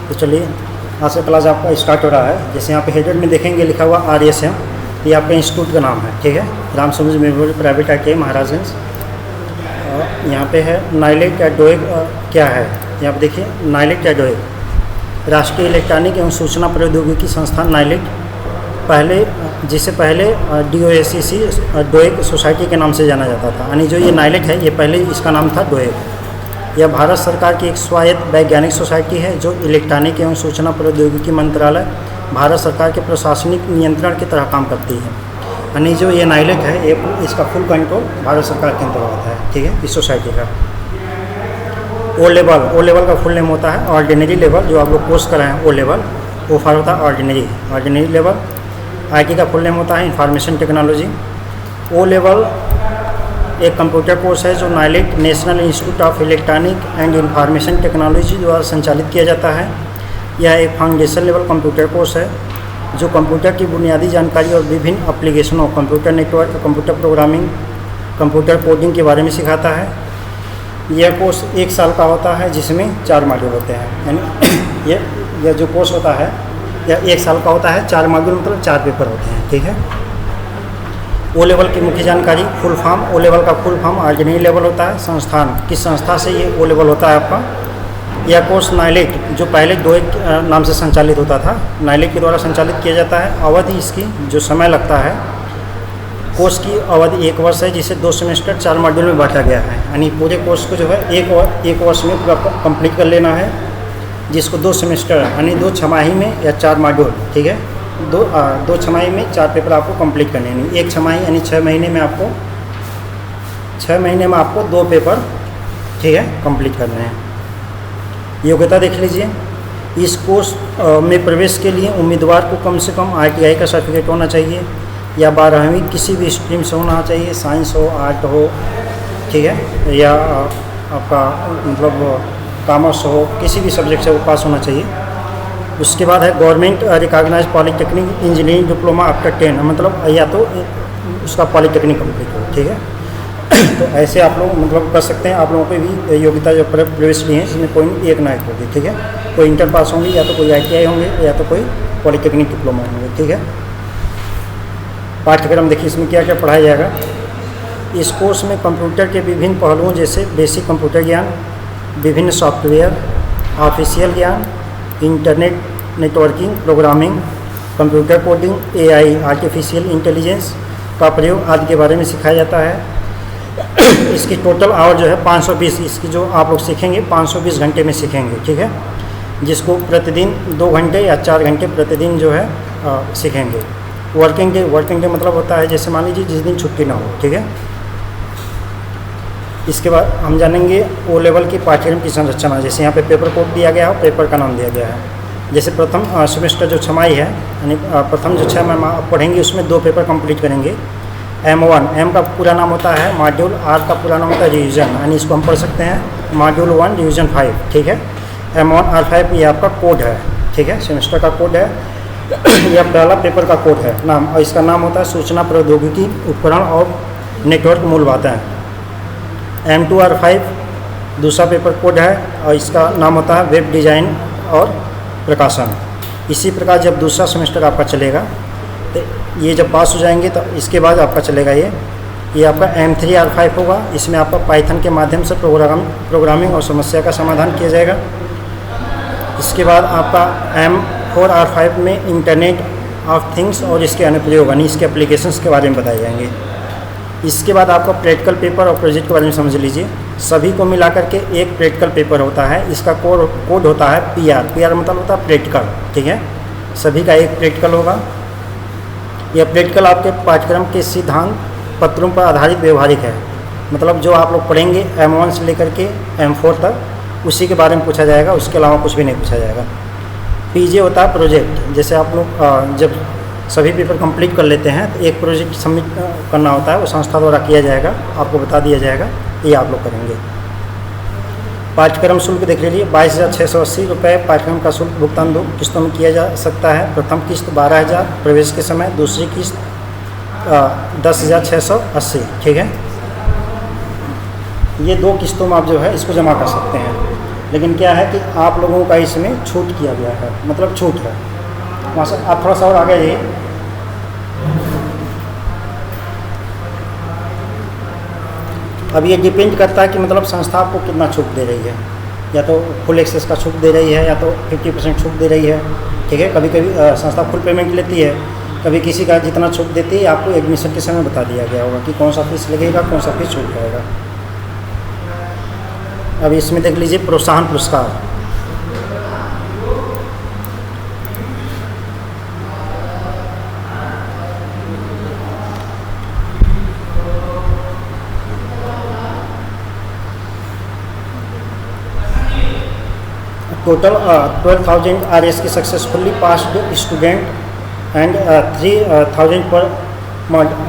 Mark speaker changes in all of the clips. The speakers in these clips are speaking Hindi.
Speaker 1: तो चलिए आज से क्लास आपका स्टार्ट हो रहा है। जैसे यहाँ पे हेडर में देखेंगे लिखा हुआ RSM, ये आपका इंस्टीट्यूट का नाम है, ठीक है, राम सूरज मेमोरियल प्राइवेट ITI महाराजगंज। यहाँ पे है नाइलेट या डोएक क्या है, यहाँ पे देखिए नाइलेट या डोएक राष्ट्रीय इलेक्ट्रॉनिक एवं सूचना प्रौद्योगिकी संस्थान नाइलेट, जिसे पहले DOACC डोएक सोसाइटी के नाम से जाना जाता था। यानी जो ये नाइलेट है ये पहले इसका नाम था डोएक। यह भारत सरकार की एक स्वायत्त वैज्ञानिक सोसाइटी है जो इलेक्ट्रॉनिक एवं सूचना प्रौद्योगिकी मंत्रालय भारत सरकार के प्रशासनिक नियंत्रण की तरह काम करती है। यानी जो ये नाइलेट है ये इसका फुल कंट्रोल भारत सरकार के अंतर्गत है, ठीक है, इस सोसाइटी का। ओ लेवल का फुल नेम होता है ऑर्डिनरी लेवल, जो आप लोग कोर्स कर रहे हैं ओ लेवल, वो फॉर होता है ऑर्डिनरी लेवल। IT का फुल नेम होता है इंफॉर्मेशन टेक्नोलॉजी। ओ लेवल एक कंप्यूटर कोर्स है जो NIELIT national institute of electronic and information technology द्वारा संचालित किया जाता है। यह एक फाउंडेशन लेवल कंप्यूटर कोर्स है जो कंप्यूटर की बुनियादी जानकारी और विभिन्न एप्लीकेशनों, computer network, computer programming, computer coding के बारे में सिखाता है। यह कोर्स 1 साल का होता है जिसमें 4 मॉड्यूल होते हैं। यानी यह जो कोर्स होता है यह 1 साल का होता है, 4 मॉड्यूल मतलब 4 पेपर होते हैं, ठीक है। ओ लेवल की मुख्य जानकारी, फुल फॉर्म, ओ लेवल का फुल फॉर्म ऑर्डिनरी लेवल होता है। संस्थान, किस संस्था से ये ओ लेवल होता है आपका। यह कोर्स नाइलेट जो पहले डोएक नाम से संचालित होता था, नाइलेट के द्वारा संचालित किया जाता है। अवधि इसकी जो समय लगता है, कोर्स की अवधि 1 वर्ष है जिसे 2 सेमेस्टर 4 मॉड्यूल में बांटा गया है। यानी पूरे कोर्स को जो है एक वर्ष में पूरा कंप्लीट कर लेना है, जिसको 2 सेमेस्टर यानी 2 छमाही में या 4 मॉड्यूल, ठीक है, 2 छमाही में 4 पेपर आपको कंप्लीट करने हैं। 1 छमाही यानी 6 महीने में आपको 2 पेपर, ठीक है, कंप्लीट करने हैं। योग्यता देख लीजिए। इस कोर्स में प्रवेश के लिए उम्मीदवार को कम से कम ITI का सर्टिफिकेट होना चाहिए या 12वीं किसी भी स्ट्रीम से होना चाहिए, साइंस हो, आर्ट हो, ठीक है, या आपका मतलब कॉमर्स हो, किसी भी सब्जेक्ट से वो पास होना चाहिए। उसके बाद है government recognise polytechnic engineering diploma after 10, मतलब या तो उसका पॉलीटेक्निक कंप्लीट हो, ठीक है। तो ऐसे आप लोग मतलब कर सकते हैं। आप लोगों को भी योग्यता जो प्रवेश लिए हैं इसमें कोई एक ना एक होगी, ठीक है। कोई इंटर पास होंगे या तो कोई ITI होंगे या तो कोई पॉलीटेक्निक डिप्लोमा होंगे, ठीक है। पाठ्यक्रम देखिए इसमें क्या क्या पढ़ाया जाएगा। इस कोर्स में कंप्यूटर के विभिन्न पहलुओं जैसे बेसिक कंप्यूटर ज्ञान, विभिन्न सॉफ्टवेयर, ऑफिशियल ज्ञान, internet networking, programming, computer coding, AI artificial intelligence का प्रयोग आदि के बारे में सिखाया जाता है। इसकी टोटल आवर जो है 520, इसकी जो आप लोग सीखेंगे 520 घंटे में सीखेंगे, ठीक है, जिसको प्रतिदिन 2 घंटे या 4 घंटे प्रतिदिन जो है सीखेंगे। वर्किंग डे मतलब होता है जैसे मान लीजिए जिस दिन छुट्टी ना हो, ठीक है। इसके बाद हम जानेंगे ओ लेवल की पाठ्यक्रम की संरचना। जैसे यहाँ पे पेपर कोड दिया गया है, पेपर का नाम दिया गया है। जैसे प्रथम सेमेस्टर जो छमाही है, यानी प्रथम जो 6 माह आप पढ़ेंगे उसमें 2 पेपर कंप्लीट करेंगे। M1, M का पूरा नाम होता है मॉड्यूल, R का पूरा नाम होता है रिवीजन, यानी इसको हम पढ़ सकते हैं मॉड्यूल 1 रिवीजन 5, ठीक है। M1 R5 ये आपका कोड है, ठीक है, सेमेस्टर का कोड है। यह पहला पेपर का कोड है नाम, और इसका नाम होता है सूचना प्रौद्योगिकी उपकरण और नेटवर्क मूल बातें। M2 R5 दूसरा पेपर कोड है और इसका नाम होता है वेब डिज़ाइन और प्रकाशन। इसी प्रकार जब दूसरा सेमेस्टर आपका चलेगा तो ये जब पास हो जाएंगे तो इसके बाद आपका चलेगा ये आपका M3 R5 होगा। इसमें आपका पाइथन के माध्यम से प्रोग्रामिंग और समस्या का समाधान किया जाएगा। इसके बाद आपका M4 R5 में इंटरनेट ऑफ थिंग्स और इसके अनुप्रयोग यानी इसके एप्लीकेशंस के बारे में बताए जाएंगे। इसके बाद आपका प्रैक्टिकल पेपर और प्रोजेक्ट के बारे में समझ लीजिए। सभी को मिला करके एक प्रैक्टिकल पेपर होता है, इसका कोड होता है PR मतलब होता है प्रैक्टिकल, ठीक है। सभी का एक प्रैक्टिकल होगा। यह प्रैक्टिकल आपके पाठ्यक्रम के सिद्धांत पत्रों पर आधारित व्यवहारिक है, मतलब जो आप लोग पढ़ेंगे M1 से लेकर के M4 तक उसी के बारे में पूछा जाएगा, उसके अलावा कुछ भी नहीं पूछा जाएगा। PJ होता है प्रोजेक्ट। जैसे आप लोग जब सभी पेपर कंप्लीट कर लेते हैं तो एक प्रोजेक्ट सबमिट करना होता है, वो संस्था द्वारा किया जाएगा, आपको बता दिया जाएगा, ये आप लोग करेंगे। पाठ्यक्रम शुल्क देख लीजिए, 22,680 रुपये पाठ्यक्रम का शुल्क भुगतान 2 किस्तों में किया जा सकता है। प्रथम किस्त 12,000 प्रवेश के समय, दूसरी किस्त 10,680, ठीक है। ये 2 किस्तों में आप जो है इसको जमा कर सकते हैं। लेकिन क्या है कि आप लोगों का इसमें छूट किया गया है, मतलब छूट है। वहाँ से आप थोड़ा सा और आगे जाइए। अब ये डिपेंड करता है कि मतलब संस्था आपको कितना छूट दे रही है, या तो फुल एक्सेस का छूट दे रही है या तो 50% छूट दे रही है, ठीक है। कभी कभी संस्था फुल पेमेंट लेती है, कभी किसी का जितना छूट देती है आपको एडमिशन के समय बता दिया गया होगा कि कौन सा फीस लगेगा, कौन सा फीस छूट जाएगा। अब इसमें देख लीजिए प्रोत्साहन पुरस्कार। टोटल 12,000 RS की सक्सेसफुली पास्ड स्टूडेंट एंड 3,000 पर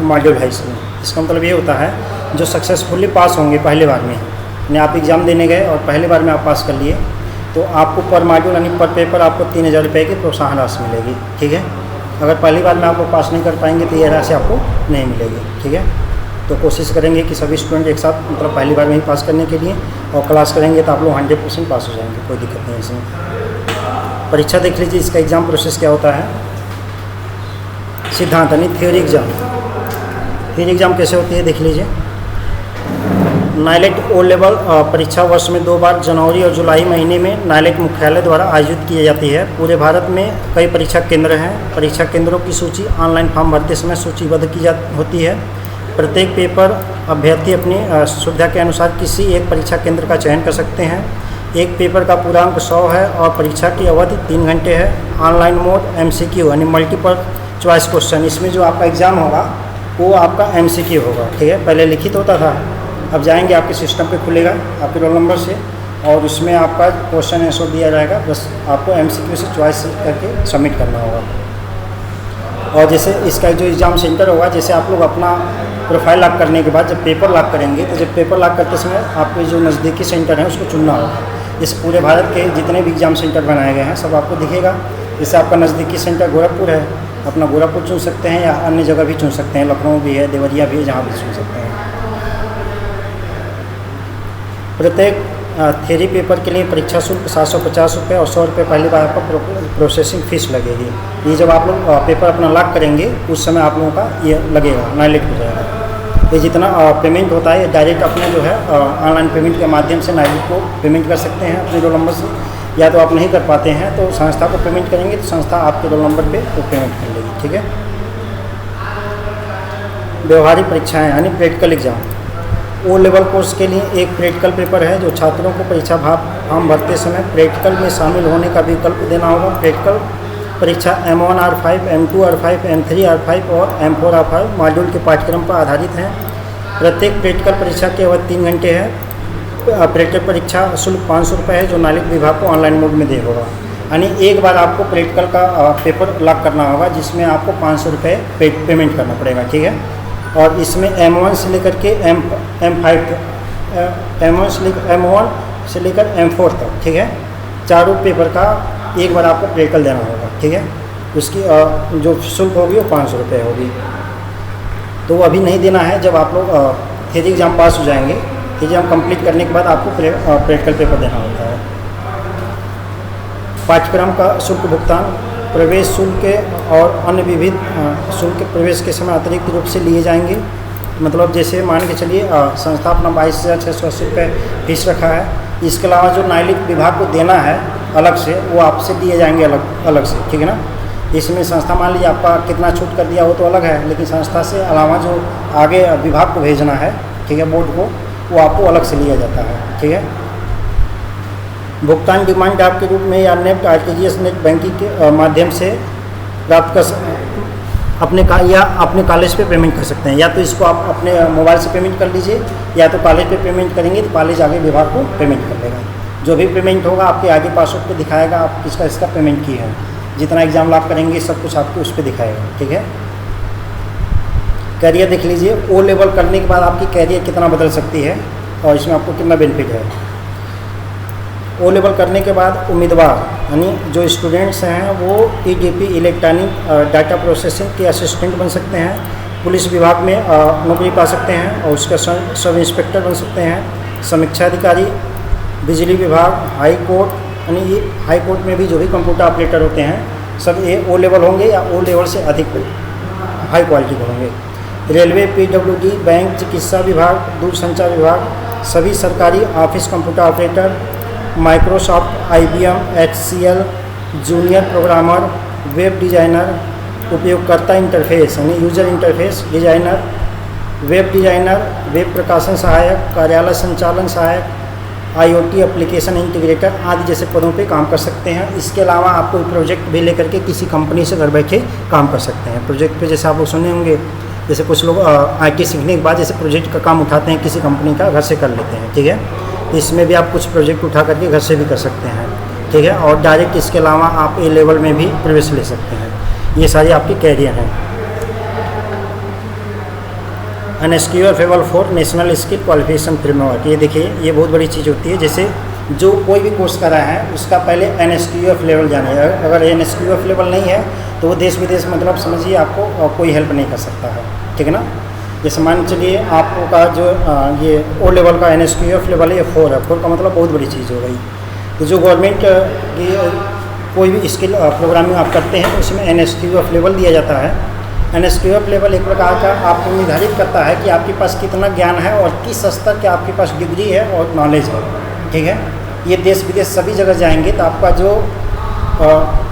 Speaker 1: मॉड्यूल है इसमें। इसका मतलब ये होता है जो सक्सेसफुली पास होंगे पहले बार में, यानी आप एग्ज़ाम देने गए और पहले बार में आप पास कर लिए, तो आपको पर मॉड्यूल यानी पर पेपर आपको 3,000 रुपये की प्रोत्साहन राशि मिलेगी, ठीक है। अगर पहली बार में आपको पास नहीं कर पाएंगे तो ये राशि आपको नहीं मिलेगी, ठीक है। तो कोशिश करेंगे कि सभी स्टूडेंट एक साथ मतलब पहली बार में ही पास करने के लिए, और क्लास करेंगे तो आप लोग 100% पास हो जाएंगे, कोई दिक्कत नहीं इसमें। परीक्षा देख लीजिए, इसका एग्ज़ाम प्रोसेस क्या होता है। सिद्धांत यानी थ्योरी एग्ज़ाम। थ्योरी एग्ज़ाम कैसे होती है देख लीजिए। नाइलेट ओ लेवल परीक्षा वर्ष में 2 बार जनवरी और जुलाई महीने में नाइलेट मुख्यालय द्वारा आयोजित की जाती है। पूरे भारत में कई परीक्षा केंद्र हैं। परीक्षा केंद्रों की सूची ऑनलाइन फॉर्म भरते समय सूचीबद्ध की होती है। प्रत्येक पेपर अभ्यर्थी अपनी सुविधा के अनुसार किसी एक परीक्षा केंद्र का चयन कर सकते हैं। एक पेपर का पूर्णांक 100 है और परीक्षा की अवधि 3 घंटे है। ऑनलाइन मोड MCQ यानी मल्टीपल चॉइस क्वेश्चन, इसमें जो आपका एग्ज़ाम होगा वो आपका MCQ होगा, ठीक है। पहले लिखित होता था, अब जाएंगे आपके सिस्टम पे खुलेगा आपके रोल नंबर से, और उसमें आपका क्वेश्चन आंसर दिया जाएगा, बस आपको MCQ से चॉइस करके सबमिट करना होगा। और जैसे इसका जो एग्ज़ाम सेंटर होगा, जैसे आप लोग अपना प्रोफाइल लॉक करने के बाद जब पेपर लॉक करेंगे, तो जब पेपर लॉक करते समय आपके जो नज़दीकी सेंटर है उसको चुनना होगा। इस पूरे भारत के जितने भी एग्ज़ाम सेंटर बनाए गए हैं सब आपको दिखेगा। जैसे आपका नज़दीकी सेंटर गोरखपुर है, अपना गोरखपुर चुन सकते हैं, या अन्य जगह भी चुन सकते हैं, लखनऊ भी है, देवरिया भी है, जहाँ भी चुन सकते हैं। प्रत्येक थ्योरी पेपर के लिए परीक्षा शुल्क 750 रुपये और 100 रुपये पहली बार आपका प्रोसेसिंग फ़ीस लगेगी। ये जब आप लोग पेपर अपना लॉक करेंगे उस समय आप लोगों का ये लगेगा, नाइलेट हो जाएगा। ये जितना पेमेंट होता है डायरेक्ट अपने जो है ऑनलाइन पेमेंट के माध्यम से नाइलेट को पेमेंट कर सकते हैं अपने रोल नंबर से, या तो आप नहीं कर पाते हैं तो संस्था को पेमेंट करेंगे तो संस्था आपके रोल नंबर पे वो पेमेंट कर लेगी, ठीक है। व्यवहारिक परीक्षाएँ यानी practical exam. O level course के लिए एक प्रैक्टिकल पेपर है जो छात्रों को परीक्षा फॉर्म भरते समय प्रैक्टिकल में शामिल होने का विकल्प देना होगा। प्रैक्टिकल परीक्षा M1 R5, M2 R5, M3 R5 और M4 R5 मॉड्यूल के पाठ्यक्रम पर आधारित हैं। प्रत्येक प्रैक्टिकल परीक्षा की अवधि 3 घंटे है। प्रैक्टिकल परीक्षा शुल्क 500 रुपये है जो नागरिक विभाग को ऑनलाइन मोड में दे होगा। यानी एक बार आपको प्रैक्टिकल का पेपर लॉक करना होगा जिसमें आपको 500 रुपये पेमेंट करना पड़ेगा, ठीक है। और इसमें M1 से लेकर के M5 M1 से लेकर M4 तक, ठीक है, चारों पेपर का एक बार आपको प्रैक्टिकल देना होगा, ठीक है। उसकी जो शुल्क होगी वो 500 रुपये होगी। तो वो अभी नहीं देना है, जब आप लोग थ्योरी एग्ज़ाम पास हो जाएंगे, थ्योरी एग्ज़ाम कंप्लीट करने के बाद आपको प्रैक्टिकल पेपर देना होता है। पाठ्यक्रम का शुल्क भुगतान, प्रवेश शुल्क और अन्य विविध शुल्क प्रवेश के समय अतिरिक्त रूप से लिए जाएंगे। मतलब जैसे मान के चलिए संस्था अपना 22,680 रुपये फीस रखा है, इसके अलावा जो न्यायालयिक विभाग को देना है अलग से वो आपसे दिए जाएंगे अलग से, ठीक है ना। इसमें संस्था मान लीजिए आपका कितना छूट कर दिया हो तो अलग है, लेकिन संस्था से अलावा जो आगे विभाग को भेजना है, ठीक है, बोर्ड को, वो आपको अलग से लिया जाता है, ठीक है। भुगतान डिमांड ड्राफ्ट के रूप में या नेट RTGS नेट बैंकिंग के माध्यम से प्राप्त कर अपने कॉलेज पे पेमेंट कर सकते हैं। या तो इसको आप अपने मोबाइल से पेमेंट कर लीजिए, या तो कॉलेज पे पेमेंट करेंगे तो कॉलेज आगे विभाग को पेमेंट कर देगा। जो भी पेमेंट होगा आपके आगे पासवर्ड पे दिखाएगा आप इसका पेमेंट की है। जितना एग्जाम लॉक करेंगे सब कुछ आपको उस पर दिखाएगा, ठीक है। कैरियर देख लीजिए, O लेवल करने के बाद आपकी कैरियर कितना बदल सकती है और इसमें आपको कितना बेनिफिट है। O लेवल करने के बाद उम्मीदवार यानी जो स्टूडेंट्स हैं वो EDP इलेक्ट्रॉनिक डाटा प्रोसेसिंग के असिस्टेंट बन सकते हैं, पुलिस विभाग में नौकरी पा सकते हैं और उसका सब इंस्पेक्टर बन सकते हैं, समीक्षा अधिकारी बिजली विभाग, हाई कोर्ट, यानी ये हाई कोर्ट में भी जो भी कंप्यूटर ऑपरेटर होते हैं सब ये ओ लेवल होंगे या ओ लेवल से अधिक हाई क्वालिटी के होंगे। रेलवे, PWD, बैंक, चिकित्सा विभाग, दूरसंचार विभाग, सभी सरकारी office computer operator, Microsoft, IBM, HCL, junior programmer, web designer, उपयोगकर्ता इंटरफेस यानी user interface designer, web designer, web प्रकाशन सहायक, कार्यालय संचालन सहायक, IoT एप्लीकेशन इंटीग्रेटर आदि जैसे पदों पे काम कर सकते हैं। इसके अलावा आप कोई प्रोजेक्ट भी लेकर के किसी कंपनी से घर बैठे काम कर सकते हैं। प्रोजेक्ट पे जैसे आप लोग सुने होंगे, जैसे कुछ लोग IT सीखने के बाद जैसे प्रोजेक्ट का काम उठाते हैं किसी कंपनी का, घर से कर लेते हैं, ठीक है। तो इसमें भी आप कुछ प्रोजेक्ट उठा करके घर से भी कर सकते हैं, ठीक है। और डायरेक्ट इसके अलावा आप A लेवल में भी प्रवेश ले सकते हैं। ये सारी आपकी कैरियर हैं। NSQF level 4 national skill qualification framework, ये देखिए ये बहुत बड़ी चीज़ होती है। जैसे जो कोई भी कोर्स कर रहा है उसका पहले NSQF लेवल जाने, अगर NSQF लेवल नहीं है तो वो देश विदेश मतलब समझिए आपको कोई हेल्प नहीं कर सकता है, ठीक है ना। जैसे मान चलिए आपका जो ये O लेवल का NSQF लेवल है ये 4 है, 4 का मतलब बहुत बड़ी चीज़ हो गई। तो जो गवर्नमेंट की कोई भी स्किल प्रोग्रामिंग आप करते हैं तो उसमें NSQF लेवल दिया जाता है। NSQF लेवल एक प्रकार का आपको निर्धारित करता है कि आपके पास कितना ज्ञान है और किस स्तर के आपके पास डिग्री है और नॉलेज है, ठीक है। ये देश विदेश सभी जगह जाएंगे तो आपका जो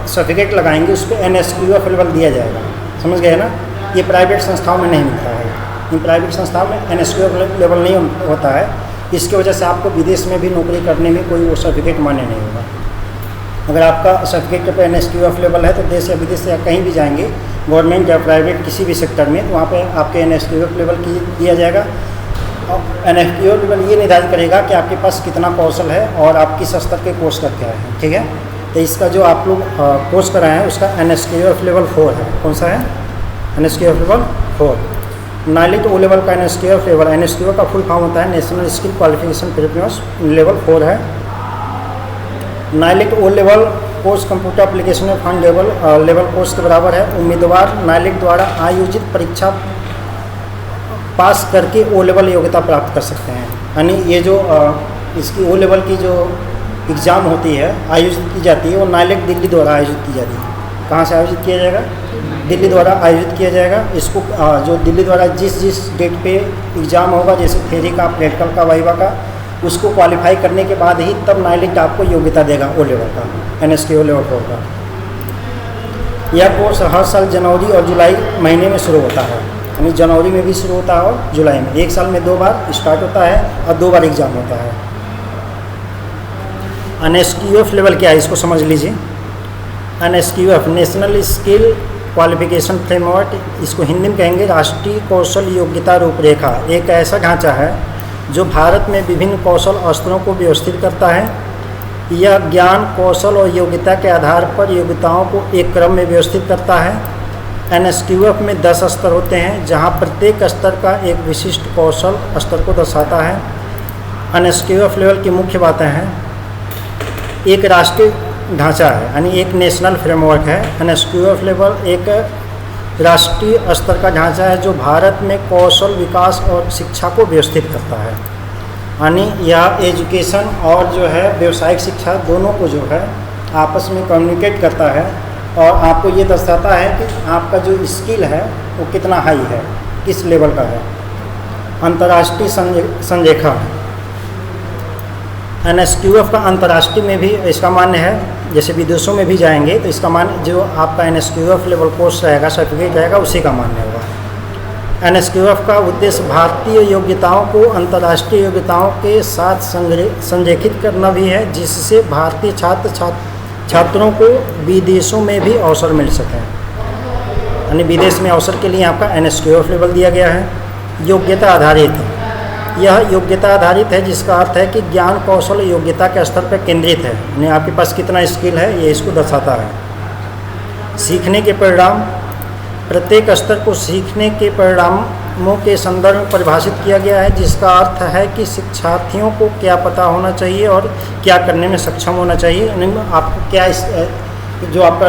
Speaker 1: सर्टिफिकेट लगाएंगे उस पर NSQF लेवल दिया जाएगा, समझ गए ना। ये प्राइवेट संस्थाओं में नहीं मिलता है, इन प्राइवेट संस्थाओं में NSQF लेवल नहीं होता है। इसकी वजह से आपको विदेश में भी नौकरी करने में कोई वो सर्टिफिकेट मान्य नहीं होगा। अगर आपका सर्टिफिकेट पर NSQF लेवल है तो देश या विदेश या कहीं भी जाएंगे, गवर्नमेंट या प्राइवेट किसी भी सेक्टर में, तो वहाँ पे आपके NSQF लेवल की दिया जाएगा। और NSQF लेवल ये निर्धारित करेगा कि आपके पास कितना कौशल है और आप किस स्तर के कोर्स करके आए हैं, ठीक है। तो इसका जो आप लोग कोर्स कराए हैं उसका NSQF लेवल 4 है। कौन सा है? NSQF level 4। NIELIT O level का NSQF लेवल, NSQF का फुल फॉर्म होता है national skill qualification framework, level 4 है। NIELIT O level course computer application में फंड लेवल कोर्स के बराबर है। उम्मीदवार नाइलिट द्वारा आयोजित परीक्षा पास करके O लेवल योग्यता प्राप्त कर सकते हैं। यानी ये जो इसकी O लेवल की जो एग्ज़ाम होती है, आयोजित की जाती है, वो नाइलिट दिल्ली द्वारा आयोजित की जाती है। कहाँ से आयोजित किया जाएगा? दिल्ली द्वारा आयोजित किया जाएगा। इसको जो दिल्ली द्वारा जिस डेट पे एग्ज़ाम होगा, जैसे थ्योरी का, प्रैक्टिकल का, वाइवा का, उसको क्वालिफाई करने के बाद ही तब नाइलिट आपको योग्यता देगा O लेवल का, NSQF लेवल 4 का। यह कोर्स हर साल जनवरी और जुलाई महीने में शुरू होता है, यानी जनवरी में भी शुरू होता है और जुलाई में। एक साल में 2 बार स्टार्ट होता है और 2 बार एग्ज़ाम होता है। NSQF लेवल क्या है इसको समझ लीजिए। NSQF national skill qualification framework, इसको हिंदी में कहेंगे राष्ट्रीय कौशल योग्यता रूपरेखा, एक ऐसा ढांचा है जो भारत में विभिन्न कौशल स्तरों को व्यवस्थित करता है। यह ज्ञान, कौशल और योग्यता के आधार पर योग्यताओं को एक क्रम में व्यवस्थित करता है। NSQF में 10 स्तर होते हैं, जहां प्रत्येक स्तर का एक विशिष्ट कौशल स्तर को दर्शाता है। NSQF लेवल की मुख्य बातें हैं, एक राष्ट्रीय ढांचा है, यानी एक नेशनल फ्रेमवर्क है। NSQF लेवल एक राष्ट्रीय स्तर का ढांचा है जो भारत में कौशल विकास और शिक्षा को व्यवस्थित करता है। यानी यह एजुकेशन और जो है व्यावसायिक शिक्षा दोनों को जो है आपस में कम्युनिकेट करता है और आपको ये दर्शाता है कि आपका जो स्किल है वो कितना हाई है, किस लेवल का है। अंतर्राष्ट्रीय संरेखण, NSQF का अंतर्राष्ट्रीय में भी इसका मान्य है, जैसे विदेशों में भी जाएंगे तो इसका मान्य जो आपका NSQF लेवल कोर्स रहेगा, सर्टिफिकेट रहेगा, उसी का मान्य होगा। NSQF का उद्देश्य भारतीय योग्यताओं को अंतर्राष्ट्रीय योग्यताओं के साथ संरेखित करना भी है, जिससे भारतीय छात्रों को विदेशों में भी अवसर मिल सके। यानी विदेश में अवसर के लिए आपका NSQF लेवल दिया गया है। योग्यता आधारित है, यह योग्यता आधारित है जिसका अर्थ है कि ज्ञान, कौशल, योग्यता के स्तर पर केंद्रित है, यानी आपके पास कितना स्किल है ये इसको दर्शाता है। सीखने के परिणाम, प्रत्येक स्तर को सीखने के परिणामों के संदर्भ में परिभाषित किया गया है, जिसका अर्थ है कि शिक्षार्थियों को क्या पता होना चाहिए और क्या करने में सक्षम होना चाहिए। यानी आपको क्या जो आपका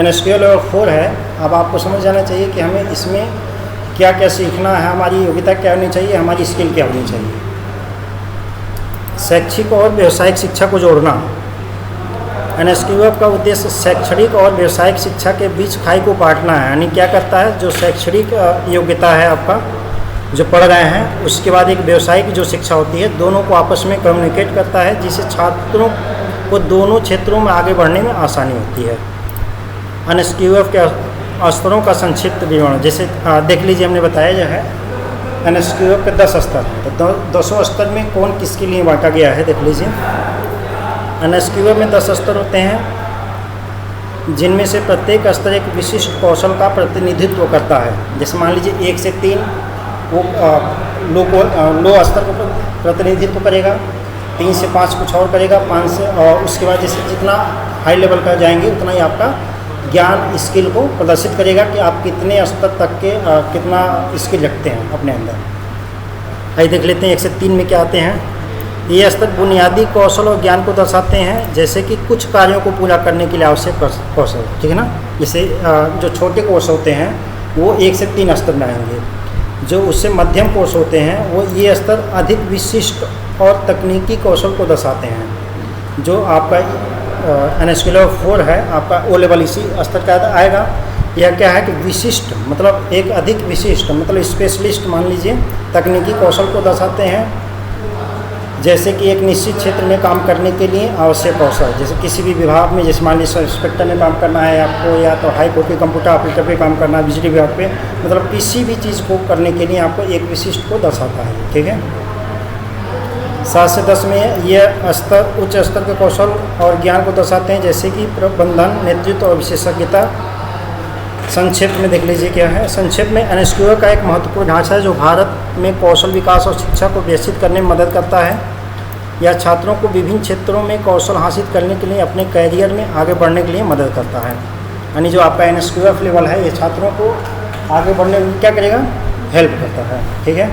Speaker 1: NSQF लेवल 4 है, अब आपको समझ जाना चाहिए कि हमें इसमें क्या क्या सीखना है, हमारी योग्यता क्या होनी चाहिए, हमारी स्किल क्या होनी चाहिए। शैक्षिक और व्यावसायिक शिक्षा को जोड़ना। एनएसक्यूएफ का उद्देश्य शैक्षणिक और व्यावसायिक शिक्षा के बीच खाई को पाटना है। यानी क्या करता है, जो शैक्षणिक योग्यता है आपका जो पढ़ रहे हैं, उसके बाद एक व्यावसायिक जो शिक्षा होती है, दोनों को आपस में कम्युनिकेट करता है, जिससे छात्रों को दोनों क्षेत्रों में आगे बढ़ने में आसानी होती है। एनएसक्यूएफ के स्तरों का संक्षिप्त विवरण, जैसे देख लीजिए, हमने बताया जो है एनएसक्यूएफ के 10 स्तर, तो 10 स्तर में कौन किसके लिए बांटा गया है देख लीजिए। एनएसक्यूएफ में 10 स्तर होते हैं, जिनमें से प्रत्येक स्तर एक विशिष्ट कौशल का प्रतिनिधित्व करता है। जैसे मान लीजिए 1 से 3 वो लो स्तर को प्रतिनिधित्व करेगा, 3 से 5 कुछ और करेगा, 5 से, और उसके बाद जैसे जितना हाई लेवल का जाएंगे उतना ही आपका ज्ञान स्किल को प्रदर्शित करेगा कि आप कितने स्तर तक के कितना स्किल रखते हैं अपने अंदर। आइए देख लेते हैं 1 से 3 में क्या आते हैं। ये स्तर बुनियादी कौशल और ज्ञान को दर्शाते हैं, जैसे कि कुछ कार्यों को पूरा करने के लिए आवश्यक कौशल, ठीक है ना। जैसे जो छोटे कोर्स होते हैं वो 1 से 3 स्तर में आएंगे। जो उससे मध्यम कोर्स होते हैं वो ये स्तर अधिक विशिष्ट और तकनीकी कौशल को दर्शाते हैं। जो आपका एनएसक्यूएफ 4 है, आपका ओ लेवल इसी स्तर का आएगा। यह क्या है कि विशिष्ट मतलब एक अधिक विशिष्ट मतलब स्पेशलिस्ट मान लीजिए तकनीकी कौशल को दर्शाते हैं, जैसे कि एक निश्चित क्षेत्र में काम करने के लिए आवश्यक कौशल। जैसे किसी भी विभाग में, जैसे मान लीजिए सब इंस्पेक्टर में काम करना है आपको, या तो हाई कोर्ट के कंप्यूटर ऑपरेटर पे काम करना है, बिजली विभाग पे, मतलब किसी भी चीज़ को करने के लिए आपको एक विशिष्ट को दर्शाता है, ठीक है। 7 से 10 में ये स्तर उच्च स्तर के कौशल और ज्ञान को दर्शाते हैं, जैसे कि प्रबंधन, नेतृत्व और विशेषज्ञता। संक्षेप में देख लीजिए क्या है। संक्षेप में एनएसक्यूएफ का एक महत्वपूर्ण ढांचा है जो भारत में कौशल विकास और शिक्षा को विकसित करने में मदद करता है। यह छात्रों को विभिन्न क्षेत्रों में कौशल हासिल करने के लिए अपने कैरियर में आगे बढ़ने के लिए मदद करता है। यानी जो आपका एनएसक्यूएफ लेवल है ये छात्रों को आगे बढ़ने में क्या करेगा, हेल्प करता है, ठीक है।